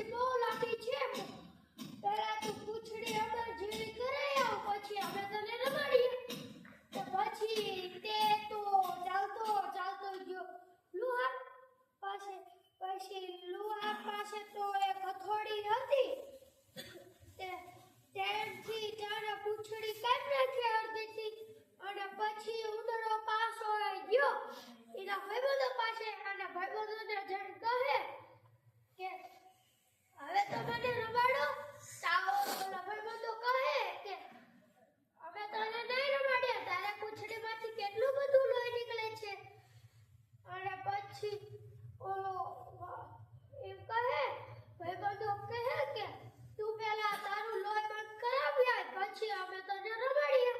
ગરમી બહુ લાગી છે. પહેલા તું પૂંછડી અમાર જેવી કરાઈ આવ, પછી અમે તને રમાડીએ. તો પછી તે તો ચાલતો ગયો લુહાર પાસે. પછી લુહાર પાસે તો એક હથોડી હતી. ત્યાંથી ત્યારે પૂંછડી કાઢી નાખી અડધીથી. અને પછી ઉંદરો પાછો ગયો એના ભાઈબંધો પાસે. અને ભાઈબંધોને જણ કહે કે હવે તો મને રમાડો. તાવો ઓલા ભાઈબંધો કહે કે અમે તને નહીં રમાડ્યા, તારે પૂંછડીમાંથી કેટલું બધું લોહી નીકળે છે. અને પછી ઓલો એમ કહે, ભાઈબંધો કહે કે તું પહેલા તારું લોહી બંધ કરાવી આય, પછી અમે તને રમાડીએ.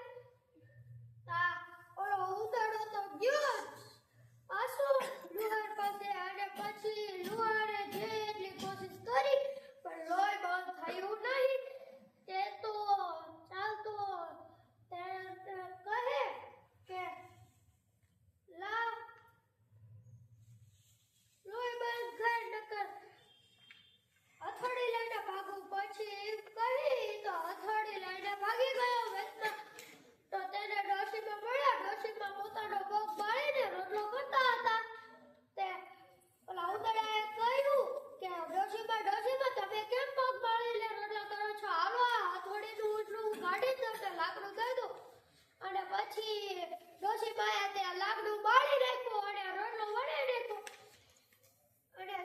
ઓલો ઉંદરો તો ગયો પાછો લુહાર પાસે. અને પછી લુહારે જેટલી કોશિશ કરી પણ લોહી બંધ થયું નહીં. તે તો ચાલતો કહે કે લા લોહી બંધ કર નકર હથોડી લઈને ભાગું. પછી એમ કહી તો હથોડી લઈને ભાગી ગયો વેતના. તો તેને ડોશીમાં મળ્યા. ડોશીમાં પોતાનો પગ બાળીને રોટલો કરતા હતા. તે ઓલા ઉંદરાએ કહ્યું કે ડોશીમાં તમે કેમ પગ બાળીને રોટલા કરો છો? હાલો આ હથોડીનું ઉંચલું કાઢી દો ને લાકડું દઈ દો. અને પછી ડોશીમાએ તે લાકડું બાળી નાખ્યું અને રોટલો વળી નાખ્યો. અને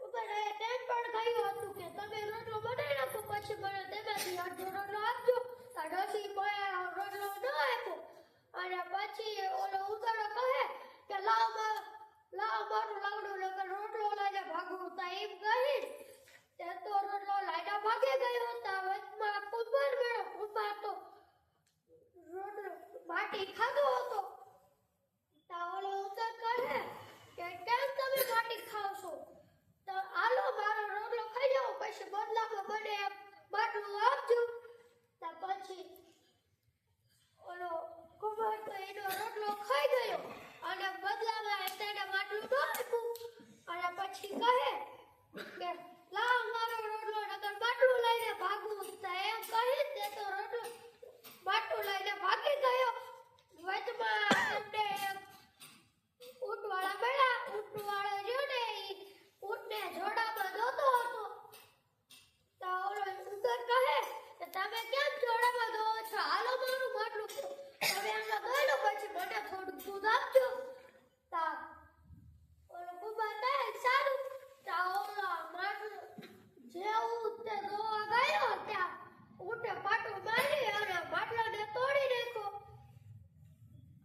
ઉંદરાએ તેમ પણ કહ્યું હતું કે તમે રોટલો બનાવી નાખો, પછી મને તેમાંથી અડધો રોટલો આપજો. ડોશીમાએ રોટલો ન આપ્યો. અને પછી ઓલો ઉંદરો કહે કે લાવ મારું લાકડું નકર રોટલો લઈને ભાગું. તા એમ કહી તે તો રોટલો લઈને ભાગી ગયો. તા વચમાં કુંભાર મળ્યો. કુંભાર તો રોટલો માટી ખાધો હતો. તા ઓલો ઉંદર કહે કે કેમ તમે માટી ખાવ છો? તો આલો મારો રોટલો ખાઈ જાઓ, પછી બદલામાં મને માટલું આપજો. તા પછી ઓલો કુંભાર તો એનો રોટલો ખાઈ ગયો અને બદલામાં તેને માટલું ન આપ્યું. અને પછી કહે કે લાવ મારો રોટલો નકર માટલું લઈને ભાગું. તો એમ કહી તે તો રોટલો માટલું લઈને ભાગી ગયો. વચમાં તેમને ઊંટવાળા મળ્યા. ઊંટવાળો રહ્યો ને એ ઊંટને જોડામાં દોતો હતો. તો ઓલો ઉંદર કહે કે તમે કેમ જોડામાં દો છો? હાલો મારું માટલું હવે આમાં ગયો, પછી મને થોડું દૂધ આપજો. તા ઓલો કુંભાર કહે સારું. તા ઓલો માટલું જેવું તે દોવા ગયો ત્યાં ઊંટે પાટું મારી અને માટલાને તોડી નાખ્યો.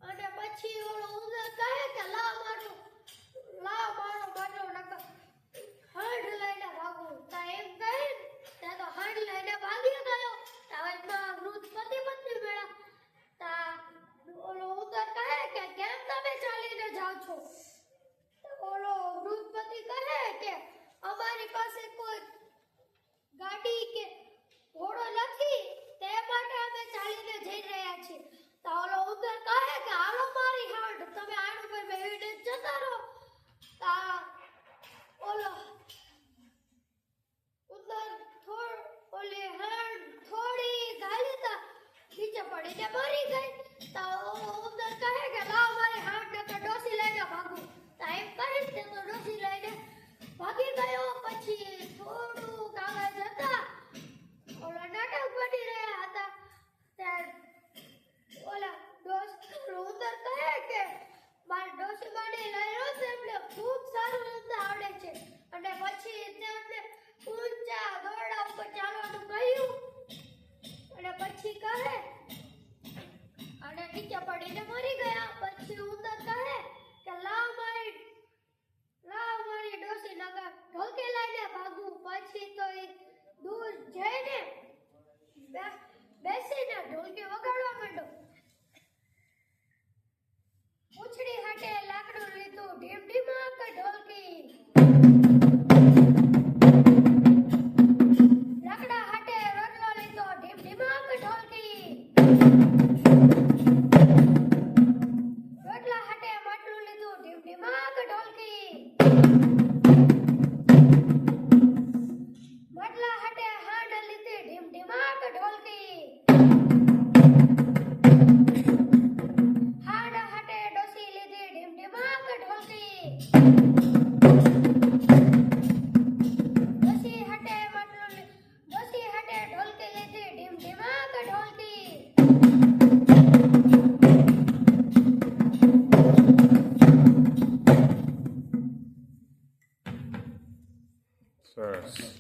અને પછી ઓલો ઉંદર કહે કે લાવ મારો માટલો નકર હાંડ લઈને ભાગું. તા એમ કહે તે તો હાંડ લઈને ભાગી ગયો. તાવમાં વૃદ્ધ પતિ પત્ની મળ્યા. તા ઓલો ઉંદર કહે કે કેમ તમે ચાલીને જાવ છો? ઓલો વૃદ્ધ પતિ કહે કે અમારી પાસે કોઈ ગાડી કે ઘોડો નથી, તે માટે અમે ચાલીને જઈ રહ્યા છીએ. તો ઓલો ઉંદર કહે કે હાલો મારી હાંડ, તમે હાંડ પર બેહીને જતા રહો. તા ઓલો ઉંદર ઓલી હાંડ થોડી ગાલી તા નીચે પડીને મરી ગઈ. તો ઉંદર કહે કે લાવ મારી હાંડ નકર ડોશી લઈને ભાગું. તા એમ કહે તે તો ડોશી લઈને ભાગી ગયો. પછી થોડું આગળ જતા ઓલા નાટક બની રહ્યા હતા. ત્યારે ઓલા ઉંદર કહે કે મારી ડોશી મારી લઈ તેમને ખૂબ સારું રમતા આવડે છે. અને પછી તેમને ઊંચા દોરડા ઉપર ચાલવાનું કહ્યું. અને પછી કહે અને નીચે પડીને મરી ગયા. પછી ઉંદર કહે કે લાવ મારી ડોશી નગર ઢોલકી લઈને ભાગું. પછી તો એ દૂર જઈને બેસીને ઢોલકી વગાડવા માંડ્યો. પૂંછડી હાટે લાકડું લીધું, ઢીમ ઢીમાક ઢોલકી. લાકડા હાટે રોટલો લીધો, ઢીમ ઢીમાક ઢોલકી. રોટલા હાટે માટલું લીધું, ઢીમ ઢીમાક ઢોલકી.